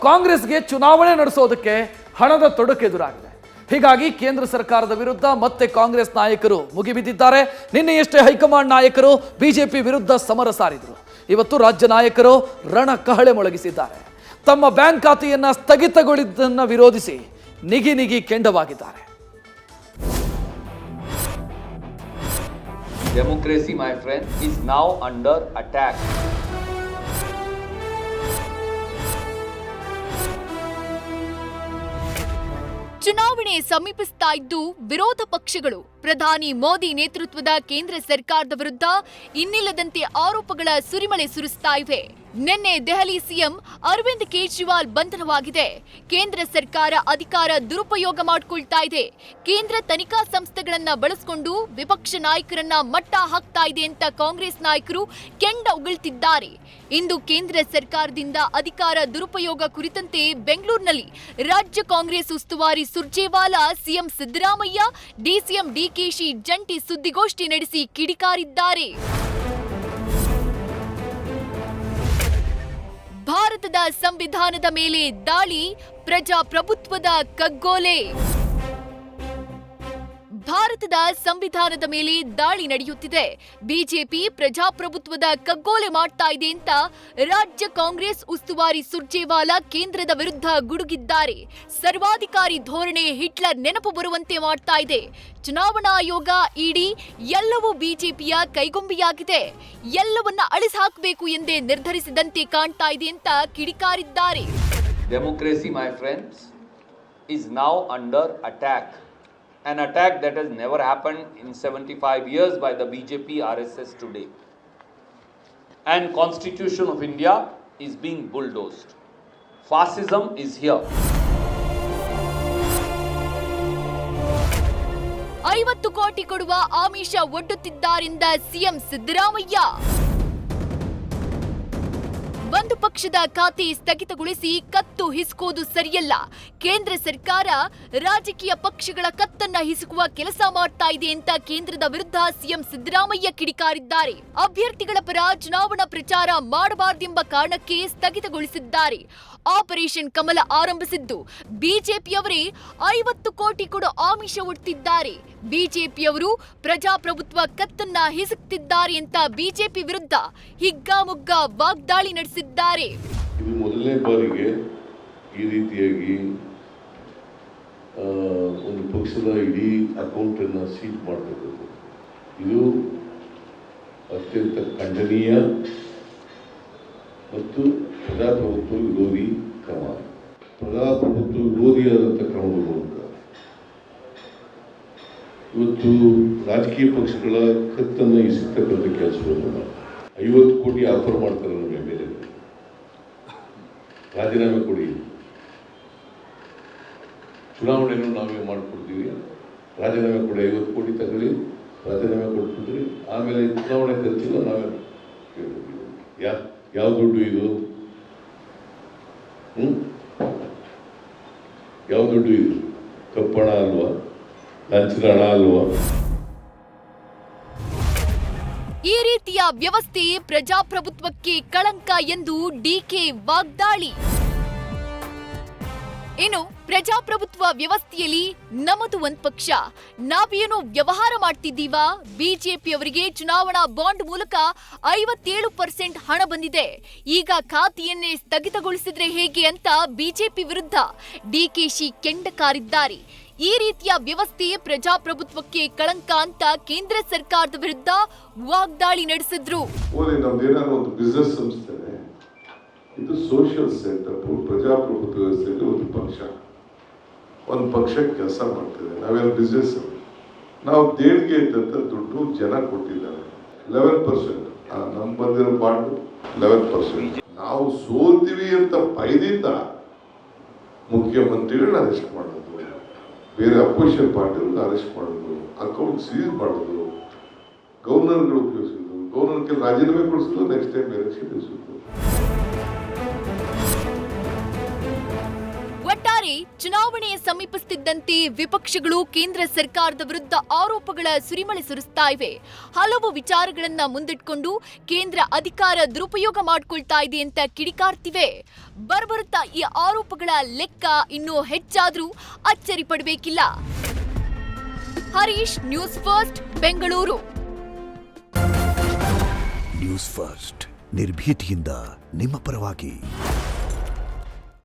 ಕಾಂಗ್ರೆಸ್ಗೆ ಚುನಾವಣೆ ನಡೆಸೋದಕ್ಕೆ ಹಣದ ತೊಡಕು ಎದುರಾಗಿದೆ. ಹೀಗಾಗಿ ಕೇಂದ್ರ ಸರ್ಕಾರದ ವಿರುದ್ಧ ಮತ್ತೆ ಕಾಂಗ್ರೆಸ್ ನಾಯಕರು ಮುಗಿಬಿದ್ದಿದ್ದಾರೆ. ನಿನ್ನೆಯಷ್ಟೇ ಹೈಕಮಾಂಡ್ ನಾಯಕರು ಬಿಜೆಪಿ ವಿರುದ್ಧ ಸಮರ ಸಾರಿದರು. ಇವತ್ತು ರಾಜ್ಯ ನಾಯಕರು ರಣ ಕಹಳೆ ಮೊಳಗಿಸಿದ್ದಾರೆ. ತಮ್ಮ ಬ್ಯಾಂಕ್ ಖಾತೆಯನ್ನ ಸ್ಥಗಿತಗೊಳಿದ್ದನ್ನು ವಿರೋಧಿಸಿ ನಿಗಿ ಕೆಂಡವಾಗಿದ್ದಾರೆ. Democracy, my friend, is now under attack. ಚುನಾವಣೆ ಸಮೀಪಿಸ್ತಾ ಇದ್ದು ವಿರೋಧ ಪಕ್ಷಗಳು ಪ್ರಧಾನಿ ಮೋದಿ ನೇತೃತ್ವದ ಕೇಂದ್ರ ಸರ್ಕಾರದ ವಿರುದ್ಧ ಇನ್ನಿಲ್ಲದಂತೆ ಆರೋಪಗಳ ಸುರಿಮಳೆ ಸುರಿಸ್ತಾ ಇವೆ. ನಿನ್ನೆ ದೆಹಲಿ ಸಿಎಂ ಅರವಿಂದ್ ಕೇಜ್ರಿವಾಲ್ ಬಂಧನವಾಗಿದೆ. ಕೇಂದ್ರ ಸರ್ಕಾರ ಅಧಿಕಾರ ದುರುಪಯೋಗ ಮಾಡಿಕೊಳ್ತಾ ಇದೆ. ಕೇಂದ್ರ ತನಿಖಾ ಸಂಸ್ಥೆಗಳನ್ನ ಬಳಸಿಕೊಂಡು ವಿಪಕ್ಷ ನಾಯಕರನ್ನ ಮಟ್ಟ ಹಾಕ್ತಾ ಇದೆ ಅಂತ ಕಾಂಗ್ರೆಸ್ ನಾಯಕರು ಕೆಂಡ ಉಗುಳ್ತಿದ್ದಾರೆ. ಇಂದು ಕೇಂದ್ರ ಸರ್ಕಾರದಿಂದ ಅಧಿಕಾರ ದುರುಪಯೋಗ ಕುರಿತಂತೆ ಬೆಂಗಳೂರಿನಲ್ಲಿ ರಾಜ್ಯ ಕಾಂಗ್ರೆಸ್ ಉಸ್ತುವಾರಿ ಸುರ್ಜೇವಾಲಾ, ಸಿಎಂ ಸಿದ್ದರಾಮಯ್ಯ, ಡಿಸಿಎಂ ಡಿಕೆಶಿ ಜಂಟಿ ಸುದ್ದಿಗೋಷ್ಠಿ ನಡೆಸಿ ಕಿಡಿಕಾರಿದ್ದಾರೆ. ಭಾರತದ ಸಂವಿಧಾನದ ಮೇಲೆ ದಾಳಿ, ಪ್ರಜಾಪ್ರಭುತ್ವದ ಕಗ್ಗೋಲೆ. ಭಾರತದ ಸಂವಿಧಾನದ ಮೇಲೆ ದಾಳಿ ನಡೆಯುತ್ತಿದೆ. ಬಿಜೆಪಿ ಪ್ರಜಾಪ್ರಭುತ್ವದ ಕಗ್ಗೋಲೆ ಮಾಡ್ತಾ ಇದೆ ಅಂತ ರಾಜ್ಯ ಕಾಂಗ್ರೆಸ್ ಉಸ್ತುವಾರಿ ಸುರ್ಜೇವಾಲಾ ಕೇಂದ್ರದ ವಿರುದ್ಧ ಗುಡುಗಿದ್ದಾರೆ. ಸರ್ವಾಧಿಕಾರಿ ಧೋರಣೆ ಹಿಟ್ಲರ್ ನೆನಪು ಬರುವಂತೆ ಮಾಡ್ತಾ ಇದೆ. ಚುನಾವಣಾ ಆಯೋಗ, ಇಡಿ ಎಲ್ಲವೂ ಬಿಜೆಪಿಯ ಕೈಗೊಂಬೆಯಾಗಿದೆ. ಎಲ್ಲವನ್ನ ಅಳಿಸಿಹಾಕಬೇಕು ಎಂದೇ ನಿರ್ಧರಿಸಿದಂತೆ ಕಾಣ್ತಾ ಇದೆ ಅಂತ ಕಿಡಿಕಾರಿದ್ದಾರೆ. Democracy, my friends, is now under attack. An attack that has never happened in 75 years by the BJP RSS today. And Constitution of India is being bulldozed. Fascism is here. 50 ಕೋಟಿ ಕೊಡುವ ಆಮಿಷ ಒಡ್ಡುತ್ತಿದ್ದಾರೆಂದ ಸಿಎಂ ಸಿದ್ದರಾಮಯ್ಯ. ಒಂದು ಪಕ್ಷದ ಖಾತೆ ಸ್ಥಗಿತಗೊಳಿಸಿ ಕತ್ತು ಹಿಸುಕೋದು ಸರಿಯಲ್ಲ. ಕೇಂದ್ರ ಸರ್ಕಾರ ರಾಜಕೀಯ ಪಕ್ಷಗಳ ಕತ್ತನ್ನ ಹಿಸುಕುವ ಕೆಲಸ ಮಾಡ್ತಾ ಇದೆ ಅಂತ ಕೇಂದ್ರದ ವಿರುದ್ಧ ಸಿಎಂ ಸಿದ್ದರಾಮಯ್ಯ ಕಿಡಿಕಾರಿದ್ದಾರೆ. ಅಭ್ಯರ್ಥಿಗಳ ಪರ ಚುನಾವಣಾ ಪ್ರಚಾರ ಮಾಡಬಾರದೆಂಬ ಕಾರಣಕ್ಕೆ ಸ್ಥಗಿತಗೊಳಿಸಿದ್ದಾರೆ. ಆಪರೇಷನ್ ಕಮಲ ಆರಂಭಿಸಿದ್ದು ಬಿಜೆಪಿಯವರೇ 50 ಕೋಟಿ ಕೊಡೋ ಆಮಿಷ ಒಡ್ತಿದ್ದಾರೆ. ಬಿಜೆಪಿಯವರು ಪ್ರಜಾಪ್ರಭುತ್ವ ಕತ್ತನ್ನ ಹಿಸುಕ್ತಿದ್ದಾರೆ ಅಂತ ಬಿಜೆಪಿ ವಿರುದ್ಧ ಹಿಗ್ಗಾಮುಗ್ಗಾ ವಾಗ್ದಾಳಿ ನಡೆಸಿದ್ದಾರೆ. ಇದು ಮೊದಲನೇ ಬಾರಿಗೆ ಈ ರೀತಿಯಾಗಿ ಒಂದು ಪಕ್ಷದ ಇಡೀ ಅಕೌಂಟ್ ಅನ್ನು ಸೀಲ್ ಮಾಡಬೇಕು. ಇದು ಅತ್ಯಂತ ಖಂಡನೀಯ ಮತ್ತು ಪ್ರಜಾಪ್ರಭುತ್ವ ವಿರೋಧಿ ಕ್ರಮ. ಪ್ರಜಾಪ್ರಭುತ್ವ ವಿರೋಧಿಯಾದಂಥ ಕ್ರಮದ ಮೂಲಕ ಇವತ್ತು ರಾಜಕೀಯ ಪಕ್ಷಗಳ ಕತ್ತನ್ನು ಇಸಿರ್ತಕ್ಕಂಥ ಕೆಲಸವನ್ನು 50 ಕೋಟಿ ಆಫರ್ ಮಾಡ್ತಾರೆ ನಮ್ಮ ಮೇಲೆ. ರಾಜೀನಾಮೆ ಕೊಡಿ, ಚುನಾವಣೆಯನ್ನು ನಾವೇ ಮಾಡಿಕೊಡ್ತೀವಿ, ರಾಜೀನಾಮೆ ಕೊಡಿ, 50 ಕೋಟಿ ತಗೊಳ್ಳಿ, ರಾಜೀನಾಮೆ ಕೊಡ್ತಿದ್ರಿ, ಆಮೇಲೆ ಚುನಾವಣೆ ಖರ್ಚಿಲ್ಲ ನಾವೇ ಯಾವ ದುಡ್ಡು ಇದು? ಯಾವ ದುಡ್ಡು ಇದು? ಕಪ್ಪಣ ಅಲ್ವಾ? ಲಂಚದ ಹಣ ಅಲ್ವಾ? ಈ ರೀತಿಯ ವ್ಯವಸ್ಥೆ ಪ್ರಜಾಪ್ರಭುತ್ವಕ್ಕೆ ಕಳಂಕ ಎಂದು ಡಿಕೆ ವಾಗ್ದಾಳಿ. ಇನ್ನು ಪ್ರಜಾಪ್ರಭುತ್ವ ವ್ಯವಸ್ಥೆಯಲ್ಲಿ ನಮ್ಮದು ಒಂದ್ ಪಕ್ಷ, ನಾವೇನು ವ್ಯವಹಾರ ಮಾಡ್ತಿದ್ದೀವಾ? ಬಿಜೆಪಿಯವರಿಗೆ ಚುನಾವಣಾ ಬಾಂಡ್ ಮೂಲಕ 57% ಹಣ ಬಂದಿದೆ. ಈಗ ಖಾತೆಯನ್ನೇ ಸ್ಥಗಿತಗೊಳಿಸಿದ್ರೆ ಹೇಗೆ ಅಂತ ಬಿಜೆಪಿ ವಿರುದ್ಧ ಡಿಕೆಶಿ ಕೆಂಡ ಕಾರಿದ್ದಾರೆ. ಈ ರೀತಿಯ ವ್ಯವಸ್ಥೆ ಪ್ರಜಾಪ್ರಭುತ್ವಕ್ಕೆ ಕಳಂಕ ಅಂತ ಕೇಂದ್ರ ಸರ್ಕಾರದ ವಿರುದ್ಧ ವಾಗ್ದಾಳಿ ನಡೆಸಿದ್ರು. ಒಂದು ಬಿಸಿನೆಸ್ ಸಂಸ್ಥೆ, ಇದು ಸೋಷಿಯಲ್ ಸೆಟಪ್, ಪ್ರಜಾಪ್ರಭುತ್ವ ವ್ಯವಸ್ಥೆಯಲ್ಲಿ ಒಂದು ಪಕ್ಷ ಕೆಲಸ ಮಾಡ್ತಿದೆ. ನಾವೇನು ಬಿಸ್ನೆಸ್, ನಾವು ದೇಣಿಗೆ ಇದ್ದಂಥ ದುಡ್ಡು ಜನ ಕೊಟ್ಟಿದ್ದಾರೆ. 11% ನಮ್ಗೆ ಬಂದಿರೋ ಬಾಂಡ್ 11%. ನಾವು ಸೋಲ್ತೀವಿ ಅಂತ ಭಯದಿಂದ ಮುಖ್ಯಮಂತ್ರಿಗಳನ್ನ ಅರೆಸ್ಟ್ ಮಾಡೋದು, ಬೇರೆ ಅಪೋಸಿಷನ್ ಪಾರ್ಟಿಗಳನ್ನ ಅರೆಸ್ಟ್ ಮಾಡೋದು, ಅಕೌಂಟ್ ಸೀಸ್ ಮಾಡೋದು, ಗವರ್ನರ್ಗಳು ಉಪಯೋಗಿಸೋದು, ಗವರ್ನರ್ಗೆ ರಾಜೀನಾಮೆ ಕೊಡಿಸೋದು, ನೆಕ್ಸ್ಟ್ ಟೈಮ್ ಎಲೆಕ್ಷನ್ ನಿಲ್ಲಿಸೋದು. ಒಟ್ಟಾರೆ ಚುನಾವಣೆ ಸಮೀಪಿಸುತ್ತಿದ್ದಂತೆ ವಿಪಕ್ಷಗಳು ಕೇಂದ್ರ ಸರ್ಕಾರದ ವಿರುದ್ಧ ಆರೋಪಗಳ ಸುರಿಮಳೆ ಸುರಿಸ್ತಾ ಇವೆ. ಹಲವು ವಿಚಾರಗಳನ್ನ ಮುಂದಿಟ್ಕೊಂಡು ಕೇಂದ್ರ ಅಧಿಕಾರ ದುರುಪಯೋಗ ಮಾಡ್ಕೊಳ್ತಾ ಇದೆ ಅಂತ ಕಿಡಿಕಾರ್ತಿವೆ. ಬರ್ಬರುತ್ತಾ ಈ ಆರೋಪಗಳ ಲೆಕ್ಕ ಇನ್ನೂ ಹೆಚ್ಚಾದ್ರೂ ಅಚ್ಚರಿ ಪಡಬೇಕಿಲ್ಲ. Harish, news first, Bengaluru. News first ನಿರ್ಭೀತಿಯಿಂದ ನಿಮ್ಮ ಪರವಾಗಿ.